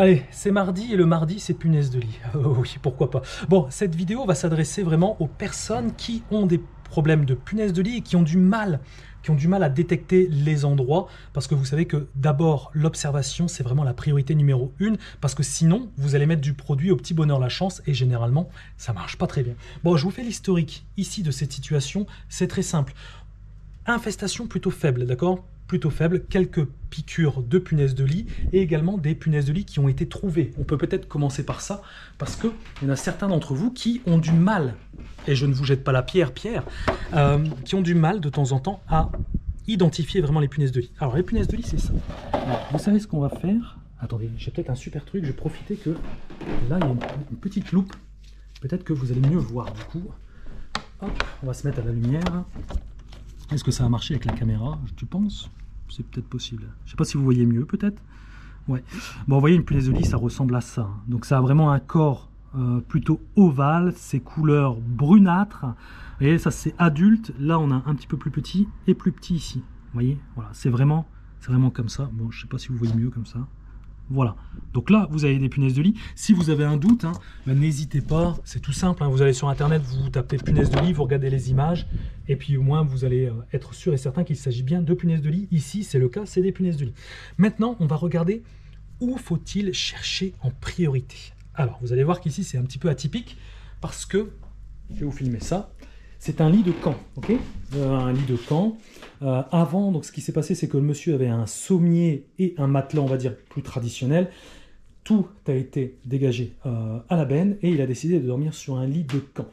Allez, c'est mardi et le mardi, c'est punaise de lit. Oui, pourquoi pas. Bon, cette vidéo va s'adresser vraiment aux personnes qui ont des problèmes de punaise de lit et qui ont du mal à détecter les endroits, parce que vous savez que d'abord, l'observation, c'est vraiment la priorité numéro 1, parce que sinon, vous allez mettre du produit au petit bonheur la chance, et généralement, ça marche pas très bien. Bon, je vous fais l'historique ici de cette situation, c'est très simple. Infestation plutôt faible, d'accord ? Plutôt faible, quelques piqûres de punaises de lit et également des punaises de lit qui ont été trouvées. On peut peut-être commencer par ça parce qu'il y en a certains d'entre vous qui ont du mal, et je ne vous jette pas la pierre, qui ont du mal de temps en temps à identifier vraiment les punaises de lit. Alors les punaises de lit, c'est ça. Alors, vous savez ce qu'on va faire? Attendez, j'ai peut-être un super truc, je vais profiter que là il y a une petite loupe. Peut-être que vous allez mieux voir du coup. Hop, on va se mettre à la lumière. Est-ce que ça va marcher avec la caméra, tu penses? C'est peut-être possible. Je ne sais pas si vous voyez mieux, peut-être. Ouais. Bon, vous voyez, une punaise de lit, ça ressemble à ça. Donc, ça a vraiment un corps plutôt ovale, ses couleurs brunâtres. Vous voyez, ça, c'est adulte. Là, on a un petit peu plus petit et plus petit ici. Vous voyez, voilà, c'est vraiment comme ça. Bon, je ne sais pas si vous voyez mieux comme ça. Voilà, donc là vous avez des punaises de lit. Si vous avez un doute, ben, n'hésitez pas, c'est tout simple, vous allez sur internet, vous tapez punaises de lit, vous regardez les images, et puis au moins vous allez être sûr et certain qu'il s'agit bien de punaises de lit. Ici c'est le cas, c'est des punaises de lit. Maintenant on va regarder où faut-il chercher en priorité. Alors vous allez voir qu'ici c'est un petit peu atypique, parce que, je vais vous filmer ça, c'est un lit de camp, ok, un lit de camp. Avant, donc ce qui s'est passé, c'est que le monsieur avait un sommier et un matelas, on va dire, plus traditionnel. Tout a été dégagé à la benne et il a décidé de dormir sur un lit de camp.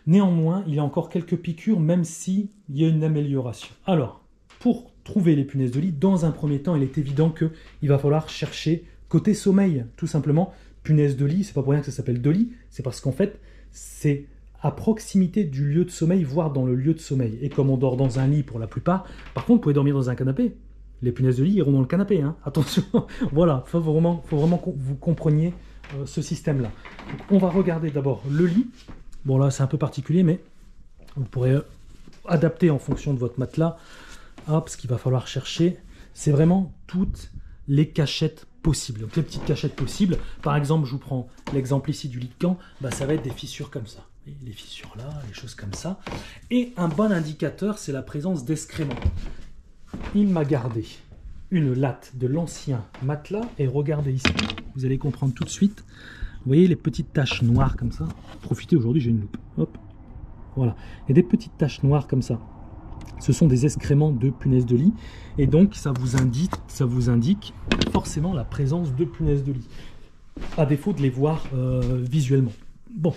Néanmoins, il y a encore quelques piqûres, même s'il y a une amélioration. Alors, pour trouver les punaises de lit, dans un premier temps, il est évident qu'il va falloir chercher côté sommeil, tout simplement. Punaises de lit, c'est pas pour rien que ça s'appelle de lit, c'est parce qu'en fait, c'est à proximité du lieu de sommeil, voire dans le lieu de sommeil. Et comme on dort dans un lit pour la plupart, par contre, vous pouvez dormir dans un canapé. Les punaises de lit iront dans le canapé, attention. Voilà, faut vraiment que vous compreniez ce système-là. On va regarder d'abord le lit. Bon là, c'est un peu particulier, mais vous pourrez adapter en fonction de votre matelas. Hop, ce qu'il va falloir chercher, c'est vraiment toutes les cachettes possibles. Donc les petites cachettes possibles. Par exemple, je vous prends l'exemple ici du lit de camp, ça va être des fissures comme ça. Les fissures là, les choses comme ça. Et un bon indicateur, c'est la présence d'excréments. Il m'a gardé une latte de l'ancien matelas et regardez ici, vous allez comprendre tout de suite. Vous voyez les petites taches noires comme ça. Profitez, aujourd'hui j'ai une loupe. Hop, voilà. Il y a des petites taches noires comme ça. Ce sont des excréments de punaises de lit et donc ça vous indique forcément la présence de punaises de lit, à défaut de les voir visuellement. Bon.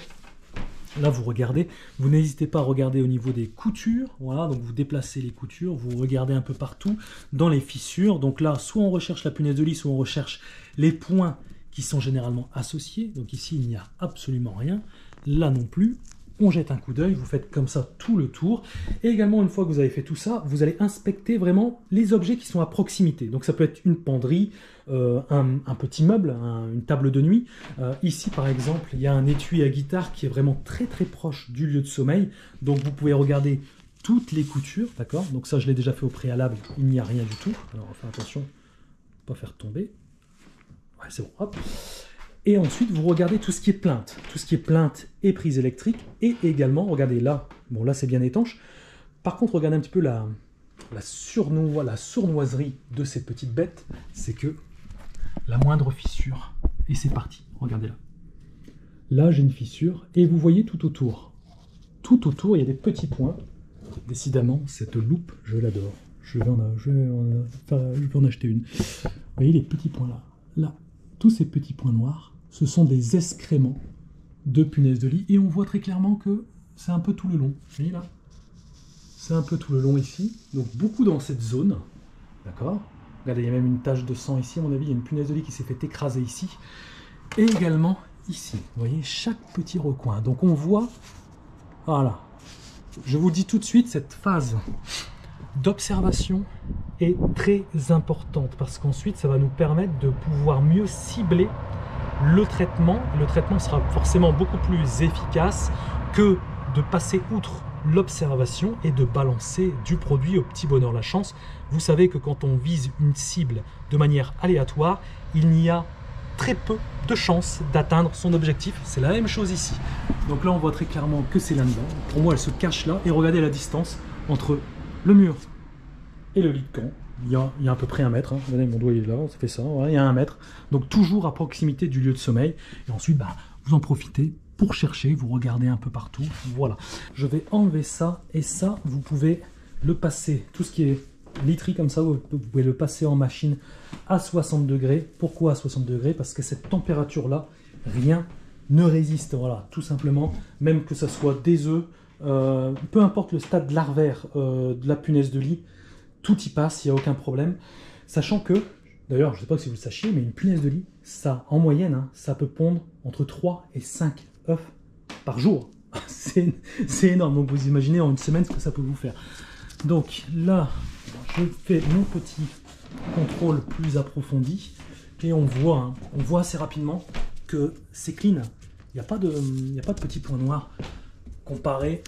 Là, vous regardez, vous n'hésitez pas à regarder au niveau des coutures. Voilà, donc vous déplacez les coutures, vous regardez un peu partout dans les fissures. Donc là, soit on recherche la punaise de lit, soit on recherche les points qui sont généralement associés. Donc ici, il n'y a absolument rien. Là non plus. On jette un coup d'œil, vous faites comme ça tout le tour. Et également, une fois que vous avez fait tout ça, vous allez inspecter vraiment les objets qui sont à proximité. Donc ça peut être une penderie, un petit meuble, une table de nuit. Ici, par exemple, il y a un étui à guitare qui est vraiment très très proche du lieu de sommeil. Donc vous pouvez regarder toutes les coutures, d'accord? Donc ça, je l'ai déjà fait au préalable, il n'y a rien du tout. Alors, on va faire attention, pas faire tomber. Ouais, c'est bon, hop. Et ensuite, vous regardez tout ce qui est plainte. Tout ce qui est plainte et prise électrique. Et également, regardez là, bon là c'est bien étanche. Par contre, regardez un petit peu la sournoiserie de ces petites bêtes. C'est que la moindre fissure, et c'est parti, regardez là. Là, j'ai une fissure, et vous voyez tout autour. Tout autour, il y a des petits points. Décidément, cette loupe, je l'adore. Je vais en acheter une. Vous voyez les petits points là. Là, tous ces petits points noirs, ce sont des excréments de punaises de lit. Et on voit très clairement que c'est un peu tout le long. Vous voyez là? C'est un peu tout le long ici. Donc beaucoup dans cette zone. D'accord? Regardez, il y a même une tache de sang ici. À mon avis, il y a une punaise de lit qui s'est fait écraser ici. Et également ici. Vous voyez, chaque petit recoin. Donc on voit... Voilà. Je vous dis tout de suite, cette phase d'observation est très importante parce qu'ensuite ça va nous permettre de pouvoir mieux cibler le traitement. Le traitement sera forcément beaucoup plus efficace que de passer outre l'observation et de balancer du produit au petit bonheur la chance. Vous savez que quand on vise une cible de manière aléatoire, il n'y a très peu de chances d'atteindre son objectif. C'est la même chose ici. Donc là, on voit très clairement que c'est là-dedans. Pour moi, elle se cache là. Et regardez la distance entre le mur et le lit de camp. Il y a à peu près 1 mètre. Hein. Regardez, mon doigt il est là, ça fait ça. Voilà, il y a 1 mètre. Donc toujours à proximité du lieu de sommeil. Et ensuite, vous en profitez pour chercher. Vous regardez un peu partout. Voilà. Je vais enlever ça. Et ça, vous pouvez le passer. Tout ce qui est literie comme ça, vous pouvez le passer en machine à 60 degrés. Pourquoi à 60 degrés? Parce que cette température-là, rien ne résiste. Voilà, tout simplement. Même que ça soit des œufs, peu importe le stade larvaire de la punaise de lit, tout y passe, il n'y a aucun problème. Sachant que, d'ailleurs, je ne sais pas si vous le sachiez, mais une punaise de lit, ça, en moyenne, hein, ça peut pondre entre 3 et 5 œufs par jour. C'est énorme. Donc vous imaginez en une semaine ce que ça peut vous faire. Donc là, je fais mon petit contrôle plus approfondi et on voit assez rapidement que c'est clean. Il n'y a pas de petits points noirs comparé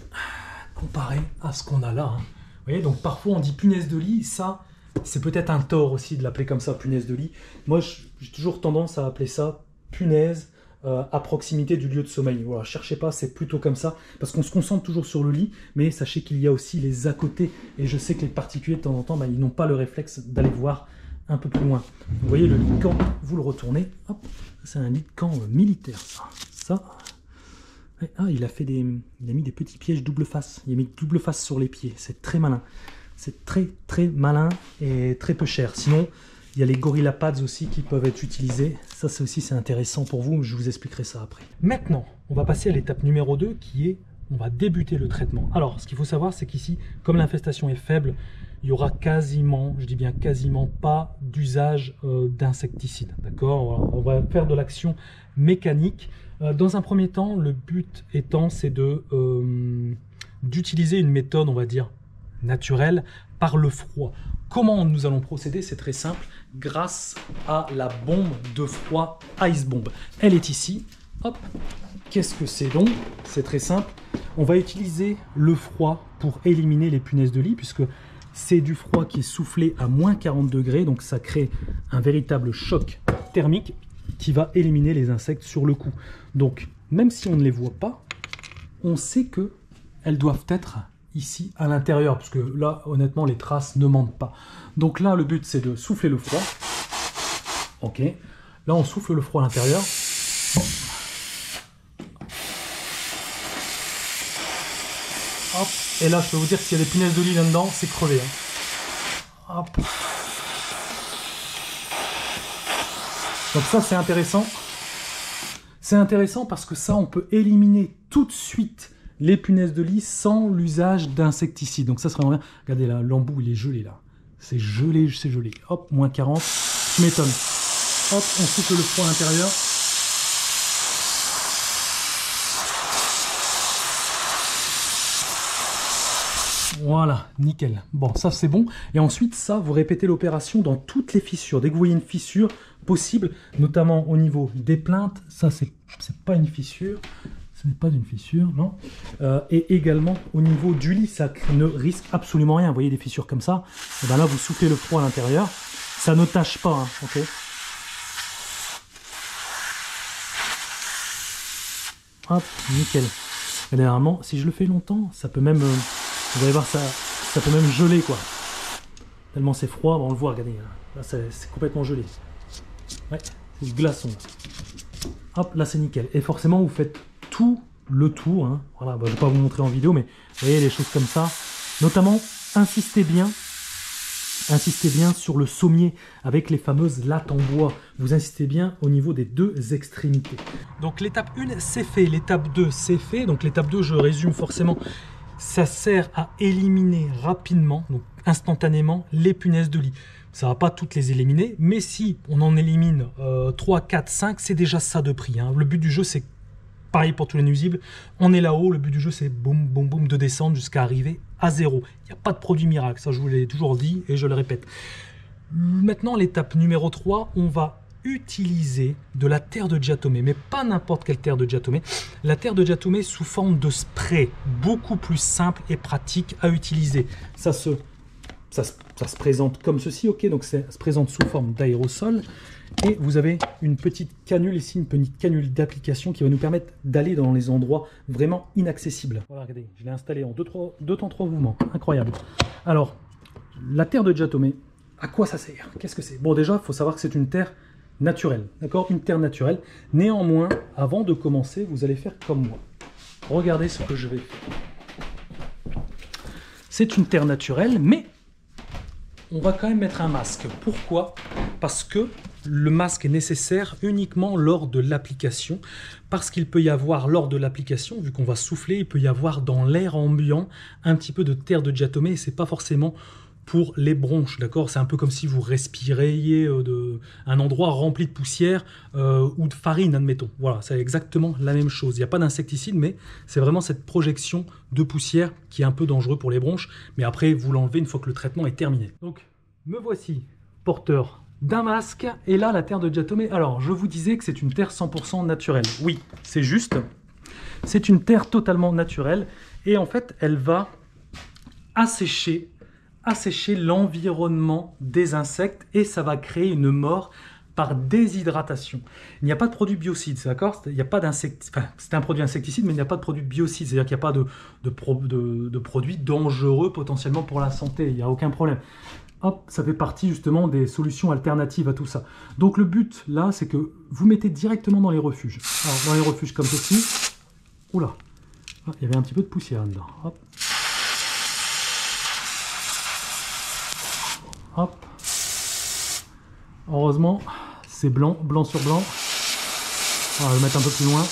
à ce qu'on a là. Hein. Vous voyez, donc parfois on dit punaise de lit, ça c'est peut-être un tort aussi de l'appeler comme ça, punaise de lit. Moi j'ai toujours tendance à appeler ça punaise à proximité du lieu de sommeil. Voilà, cherchez pas, c'est plutôt comme ça, parce qu'on se concentre toujours sur le lit, mais sachez qu'il y a aussi les à côté, et je sais que les particuliers de temps en temps, ils n'ont pas le réflexe d'aller voir un peu plus loin. Vous voyez le lit de camp, vous le retournez, hop, c'est un lit de camp militaire, ça. Ah, il a mis des petits pièges double face, il a mis double face sur les pieds, c'est très malin. C'est très très malin et très peu cher. Sinon, il y a les Gorilla Pads aussi qui peuvent être utilisés. Ça aussi c'est intéressant pour vous, je vous expliquerai ça après. Maintenant, on va passer à l'étape numéro 2 qui est, on va débuter le traitement. Alors, ce qu'il faut savoir, c'est qu'ici, comme l'infestation est faible, il y aura quasiment, je dis bien quasiment pas d'usage d'insecticides. D'accord? On va faire de l'action mécanique. Dans un premier temps, le but étant, c'est d'utiliser une méthode, on va dire, naturelle, par le froid. Comment nous allons procéder? C'est très simple, grâce à la bombe de froid Ice Bomb. Elle est ici. Hop. Qu'est-ce que c'est donc? C'est très simple. On va utiliser le froid pour éliminer les punaises de lit, puisque c'est du froid qui est soufflé à moins 40 degrés, donc ça crée un véritable choc thermique qui va éliminer les insectes sur le coup. Donc, même si on ne les voit pas, on sait qu'elles doivent être ici à l'intérieur, parce que là, honnêtement, les traces ne mentent pas. Donc là, le but, c'est de souffler le froid. Ok. Là, on souffle le froid à l'intérieur. Hop. Et là, je peux vous dire que s'il y a des punaises de lit là-dedans, c'est crevé. Hein. Hop. Donc ça, c'est intéressant. C'est intéressant parce que ça, on peut éliminer tout de suite les punaises de lit sans l'usage d'insecticides. Donc ça serait vraiment bien. Regardez là, l'embout, il est gelé là. C'est gelé, c'est gelé. Hop, moins 40. Je m'étonne. Hop, on souffle le froid à l'intérieur. Voilà, nickel. Bon, ça c'est bon. Et ensuite, ça, vous répétez l'opération dans toutes les fissures. Dès que vous voyez une fissure possible, notamment au niveau des plaintes, ça c'est pas une fissure. Ce n'est pas une fissure, non. Et également au niveau du lit, ça ne risque absolument rien. Vous voyez des fissures comme ça. Et bien là, vous soufflez le froid à l'intérieur. Ça ne tâche pas, hein, ok. Hop, nickel. Et généralement, si je le fais longtemps, ça peut même... vous allez voir, ça peut même geler, quoi. Tellement c'est froid, on le voit, regardez. Là, c'est complètement gelé. Ouais, c'est du glaçon. Hop, là, c'est nickel. Et forcément, vous faites tout le tour. Hein. Voilà, je ne vais pas vous montrer en vidéo, mais vous voyez les choses comme ça. Notamment, insistez bien sur le sommier avec les fameuses lattes en bois. Vous insistez bien au niveau des deux extrémités. Donc l'étape 1, c'est fait. L'étape 2, c'est fait. Donc l'étape 2, je résume forcément. Ça sert à éliminer rapidement, donc instantanément, les punaises de lit. Ça ne va pas toutes les éliminer, mais si on en élimine 3, 4, 5, c'est déjà ça de prix. Hein. Le but du jeu, c'est pareil pour tous les nuisibles. On est là-haut, le but du jeu, c'est boum, boum, boum, de descendre jusqu'à arriver à 0. Il n'y a pas de produit miracle, ça je vous l'ai toujours dit et je le répète. Maintenant, l'étape numéro 3, on va utiliser de la terre de diatomée, mais pas n'importe quelle terre de diatomée. La terre de diatomée sous forme de spray, beaucoup plus simple et pratique à utiliser. Ça se ça se présente comme ceci, ok, donc ça se présente sous forme d'aérosol. Et vous avez une petite canule ici, une petite canule d'application qui va nous permettre d'aller dans les endroits vraiment inaccessibles. Voilà, regardez, je l'ai installé en deux temps, 3 mouvements. Incroyable. Alors, la terre de Già Tomé, à quoi ça sert? Qu'est-ce que c'est? Bon, déjà, il faut savoir que c'est une terre naturelle, d'accord? Une terre naturelle. Néanmoins, avant de commencer, vous allez faire comme moi. Regardez ce que je vais faire. C'est une terre naturelle, mais on va quand même mettre un masque. Pourquoi? Parce que le masque est nécessaire uniquement lors de l'application, parce qu'il peut y avoir lors de l'application, vu qu'on va souffler, il peut y avoir dans l'air ambiant un petit peu de terre de Già Tomé, et c'est pas forcément pour les bronches, d'accord? C'est un peu comme si vous respiriez un endroit rempli de poussière ou de farine, admettons. Voilà, c'est exactement la même chose. Il n'y a pas d'insecticide, mais c'est vraiment cette projection de poussière qui est un peu dangereux pour les bronches. Mais après, vous l'enlevez une fois que le traitement est terminé. Donc, me voici porteur d'un masque. Et là, la terre de Già Tomé. Alors, je vous disais que c'est une terre 100% naturelle. Oui, c'est juste. C'est une terre totalement naturelle. Et en fait, elle va assécher l'environnement des insectes et ça va créer une mort par déshydratation. Il n'y a pas de produit biocide, d'accord? Il n'y a pas d'insecticide, enfin, c'est un produit insecticide, mais il n'y a pas de produit biocide, c'est-à-dire qu'il n'y a pas de produits dangereux potentiellement pour la santé, il n'y a aucun problème. Hop, ça fait partie justement des solutions alternatives à tout ça. Donc le but là, c'est que vous mettez directement dans les refuges. Alors, dans les refuges comme ceci, oula, ah, il y avait un petit peu de poussière dedans. Hop. Hop. Heureusement, c'est blanc, blanc sur blanc. On va le mettre un peu plus loin.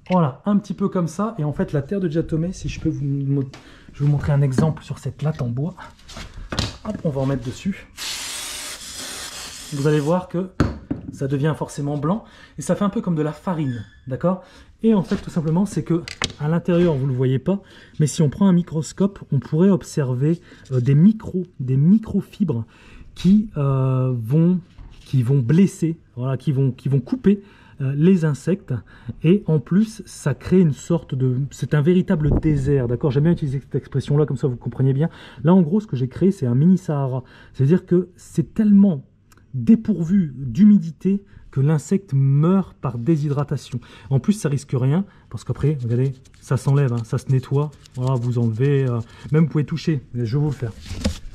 Voilà, un petit peu comme ça. Et en fait, la terre de Già Tomé, si je peux je vais vous montrer un exemple sur cette latte en bois. Hop, on va en mettre dessus. Vous allez voir que ça devient forcément blanc. Et ça fait un peu comme de la farine, d'accord? Et en fait, tout simplement, c'est que à l'intérieur, vous ne le voyez pas, mais si on prend un microscope, on pourrait observer des microfibres qui vont blesser, voilà, qui vont couper les insectes. Et en plus, ça crée une sorte de... C'est un véritable désert, d'accord? J'aime bien utiliser cette expression-là, comme ça vous compreniez bien. Là, en gros, ce que j'ai créé, c'est un mini-Sahara. C'est-à-dire que c'est tellement dépourvu d'humidité que l'insecte meurt par déshydratation. En plus, ça risque rien, parce qu'après, regardez, ça s'enlève, hein, ça se nettoie. Voilà, vous enlevez, même vous pouvez toucher. Je vais vous le faire.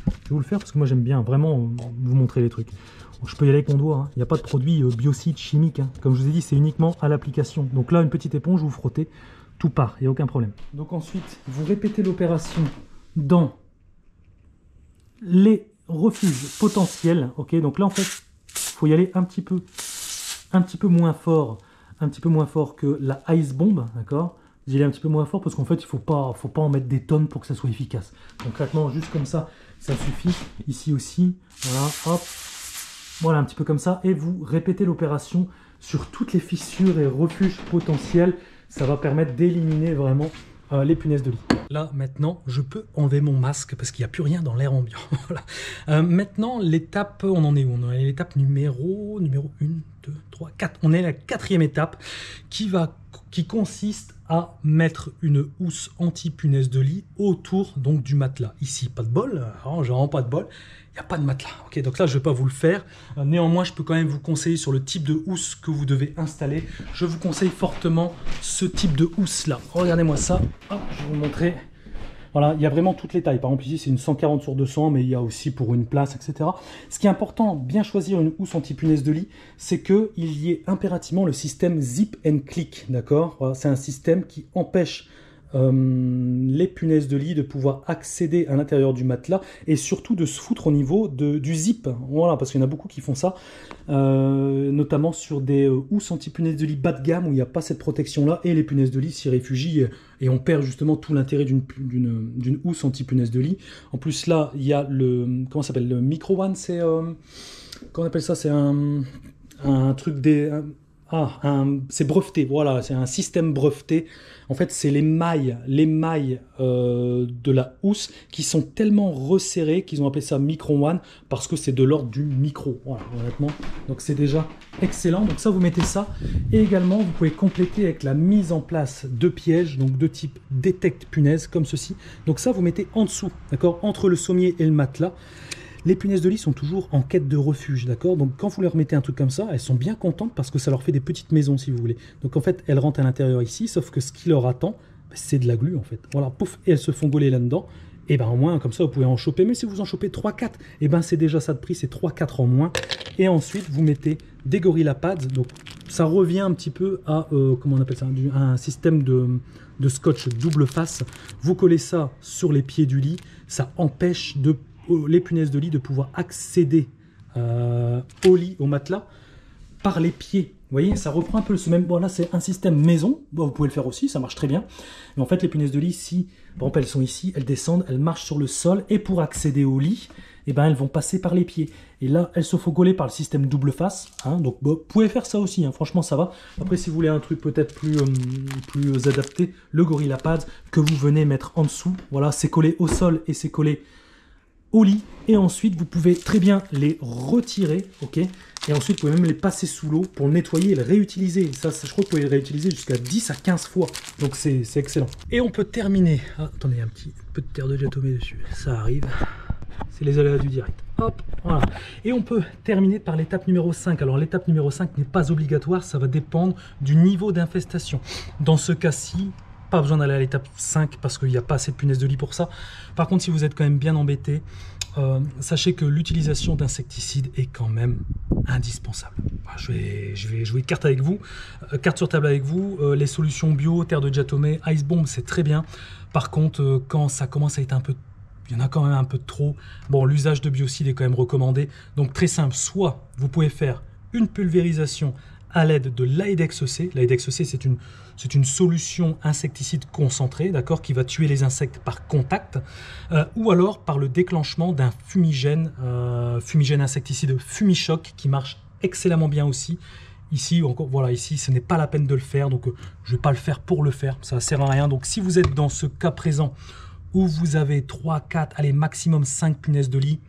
Je vais vous le faire parce que moi j'aime bien vraiment vous montrer les trucs. Je peux y aller avec mon doigt, hein. Il n'y a pas de produit biocide chimique, hein. Comme je vous ai dit, c'est uniquement à l'application. Donc là, une petite éponge, vous frottez, tout part, il n'y a aucun problème. Donc ensuite, vous répétez l'opération dans les refuges potentiels. Ok, donc là en fait, il faut y aller un petit peu moins fort, que la Ice Bomb, d'accord? Vous y allez un petit peu moins fort parce qu'en fait, il faut pas en mettre des tonnes pour que ça soit efficace. Concrètement, juste comme ça, ça suffit. Ici aussi, voilà, hop, voilà, un petit peu comme ça. Et vous répétez l'opération sur toutes les fissures et refuges potentiels. Ça va permettre d'éliminer vraiment les punaises de lit. Là, maintenant, je peux enlever mon masque parce qu'il n'y a plus rien dans l'air ambiant. Voilà. Maintenant, l'étape, on en est où? On est à l'étape numéro 1, 2, 3, 4. On est à la 4e étape qui consiste à mettre une housse anti-punaise de lit autour donc du matelas. Ici, pas de bol, alors j'ai vraiment pas de bol. Il n'y a pas de matelas. Ok, donc là, je ne vais pas vous le faire. Néanmoins, je peux quand même vous conseiller sur le type de housse que vous devez installer. Je vous conseille fortement ce type de housse-là. Regardez-moi ça. Hop, je vais vous montrer. Voilà, il y a vraiment toutes les tailles. Par exemple, ici, c'est une 140 sur 200, mais il y a aussi pour une place, etc. Ce qui est important, bien choisir une housse anti-punaise de lit, c'est qu'il y ait impérativement le système zip and click, d'accord? Voilà, c'est un système qui empêche les punaises de lit de pouvoir accéder à l'intérieur du matelas et surtout de se foutre au niveau du zip. Voilà, parce qu'il y en a beaucoup qui font ça, notamment sur des housses anti-punaises de lit bas de gamme où il n'y a pas cette protection-là et les punaises de lit s'y réfugient et on perd justement tout l'intérêt d'une housse anti-punaises de lit. En plus là, il y a comment ça s'appelle, le Micro One, c'est comment on appelle ça, c'est un truc c'est breveté, voilà, c'est un système breveté. En fait, c'est les mailles de la housse qui sont tellement resserrées qu'ils ont appelé ça Micron One parce que c'est de l'ordre du micro, voilà, honnêtement. Donc c'est déjà excellent. Donc ça, vous mettez ça. Et également, vous pouvez compléter avec la mise en place de pièges, donc de type détecte punaise, comme ceci. Donc ça, vous mettez en dessous, d'accord, entre le sommier et le matelas. Les punaises de lit sont toujours en quête de refuge, d'accord? Donc quand vous leur mettez un truc comme ça, elles sont bien contentes parce que ça leur fait des petites maisons, si vous voulez. Donc en fait, elles rentrent à l'intérieur ici, sauf que ce qui leur attend, c'est de la glu, en fait. Voilà, pouf, et elles se font gauler là-dedans. Et ben au moins, comme ça, vous pouvez en choper. Mais si vous en chopez 3-4, et ben c'est déjà ça de prix, c'est 3-4 en moins. Et ensuite, vous mettez des Gorilla Pads. Donc ça revient un petit peu à, comment on appelle ça, un système de scotch double face. Vous collez ça sur les pieds du lit, ça empêche les punaises de lit de pouvoir accéder au lit, au matelas, par les pieds. Vous voyez, ça reprend un peu ce même... Bon, là, c'est un système maison. Bon, vous pouvez le faire aussi, ça marche très bien. Mais en fait, les punaises de lit, si, par exemple, elles sont ici, elles descendent, elles marchent sur le sol, et pour accéder au lit, eh ben, elles vont passer par les pieds. Et là, elles se font gauler par le système double face. Hein, donc, bon, vous pouvez faire ça aussi, hein, franchement, ça va. Après, si vous voulez un truc peut-être plus adapté, le Gorilla Pads, que vous venez mettre en dessous. Voilà, c'est collé au sol et c'est collé au lit, et ensuite vous pouvez très bien les retirer, ok, et ensuite vous pouvez même les passer sous l'eau pour le nettoyer et le réutiliser. Ça, je crois que vous pouvez le réutiliser jusqu'à 10 à 15 fois, donc c'est excellent. Et on peut terminer, attendez, un petit peu de terre de diatomée dessus, ça arrive, c'est les aléas du direct, hop, voilà. Et on peut terminer par l'étape numéro 5. Alors l'étape numéro 5 n'est pas obligatoire, ça va dépendre du niveau d'infestation. Dans ce cas-ci, pas besoin d'aller à l'étape 5 parce qu'il n'y a pas assez de punaises de lit pour ça. Par contre, si vous êtes quand même bien embêté, sachez que l'utilisation d'insecticides est quand même indispensable. Je vais jouer carte avec vous, carte sur table avec vous. Les solutions bio, terre de diatomée, ice bomb, c'est très bien. Par contre, quand ça commence à être un peu... Il y en a quand même un peu trop. Bon, l'usage de biocides est quand même recommandé. Donc très simple, soit vous pouvez faire une pulvérisation à l'aide de l'Aedex EC. L'Aedex EC, c'est une solution insecticide concentrée, d'accord, qui va tuer les insectes par contact, ou alors par le déclenchement d'un fumigène insecticide Fumichoc qui marche excellemment bien aussi. Ici, encore, voilà, ici, ce n'est pas la peine de le faire, donc je ne vais pas le faire pour le faire, ça ne sert à rien. Donc si vous êtes dans ce cas présent où vous avez 3, 4, allez, maximum 5 punaises de lit,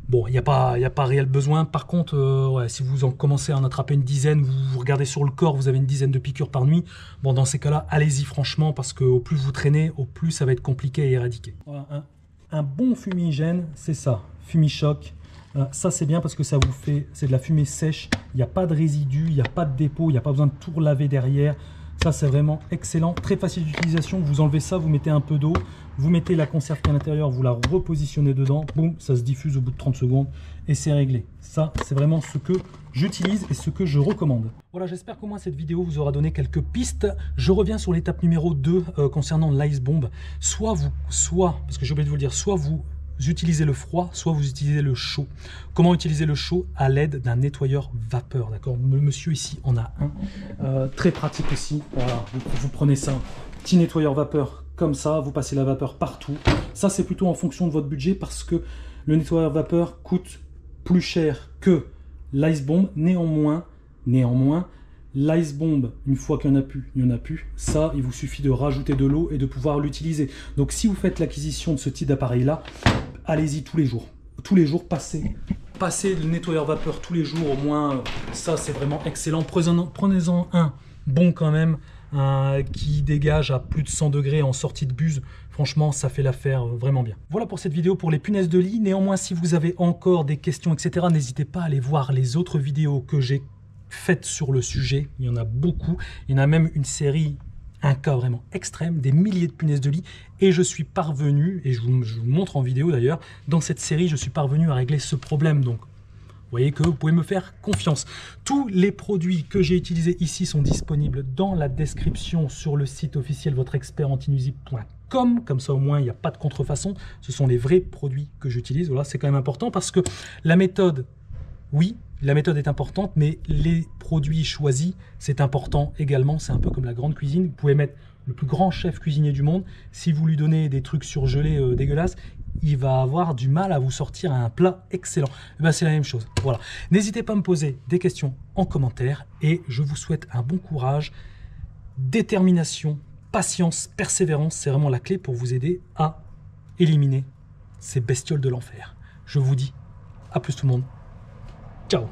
bon, il n'y a pas réel besoin. Par contre, ouais, si vous en commencez à en attraper une dizaine, vous regardez sur le corps, vous avez une dizaine de piqûres par nuit. Bon, dans ces cas-là, allez-y franchement, parce qu'au plus vous traînez, au plus ça va être compliqué à éradiquer. Voilà, un bon fumigène, c'est ça, Fumichoc. Ça, c'est bien parce que ça vous fait, c'est de la fumée sèche. Il n'y a pas de résidus, il n'y a pas de dépôt, il n'y a pas besoin de tout relaver derrière. Ça, c'est vraiment excellent, très facile d'utilisation. Vous enlevez ça, vous mettez un peu d'eau, vous mettez la conserve qui est à l'intérieur, vous la repositionnez dedans, boum, ça se diffuse au bout de 30 secondes et c'est réglé. Ça, c'est vraiment ce que j'utilise et ce que je recommande. Voilà, j'espère qu'au moins cette vidéo vous aura donné quelques pistes. Je reviens sur l'étape numéro 2 concernant l'ice bomb. Parce que j'ai oublié de vous le dire, soit vous utilisez le froid, soit vous utilisez le chaud. Comment utiliser le chaud? À l'aide d'un nettoyeur vapeur, d'accord? Le monsieur ici en a un, très pratique aussi. Voilà, vous prenez ça, petit nettoyeur vapeur comme ça, vous passez la vapeur partout. Ça, c'est plutôt en fonction de votre budget parce que le nettoyeur vapeur coûte plus cher que l'ice bomb. Néanmoins, l'ice bomb, une fois qu'il n'y en a plus, il n'y en a plus. Ça, il vous suffit de rajouter de l'eau et de pouvoir l'utiliser. Donc, si vous faites l'acquisition de ce type d'appareil-là, allez-y tous les jours. Tous les jours, passez le nettoyeur vapeur tous les jours. Au moins, ça, c'est vraiment excellent. Prenez-en un bon quand même, qui dégage à plus de 100 degrés en sortie de buse. Franchement, ça fait l'affaire vraiment bien. Voilà pour cette vidéo pour les punaises de lit. Néanmoins, si vous avez encore des questions, etc., n'hésitez pas à aller voir les autres vidéos que j'ai faites sur le sujet. Il y en a beaucoup. Il y en a même une série, un cas vraiment extrême, des milliers de punaises de lit. Et je suis parvenu, et je vous montre en vidéo d'ailleurs, dans cette série, je suis parvenu à régler ce problème. Donc, vous voyez que vous pouvez me faire confiance. Tous les produits que j'ai utilisés ici sont disponibles dans la description sur le site officiel votreexpertantinuisible.com. Comme ça, au moins, il n'y a pas de contrefaçon. Ce sont les vrais produits que j'utilise. Voilà, c'est quand même important parce que la méthode, oui, la méthode est importante, mais les produits choisis, c'est important également. C'est un peu comme la grande cuisine. Vous pouvez mettre le plus grand chef cuisinier du monde, si vous lui donnez des trucs surgelés dégueulasses, il va avoir du mal à vous sortir un plat excellent. Et ben, c'est la même chose. Voilà. N'hésitez pas à me poser des questions en commentaire et je vous souhaite un bon courage, détermination, patience, persévérance. C'est vraiment la clé pour vous aider à éliminer ces bestioles de l'enfer. Je vous dis à plus tout le monde. Ciao.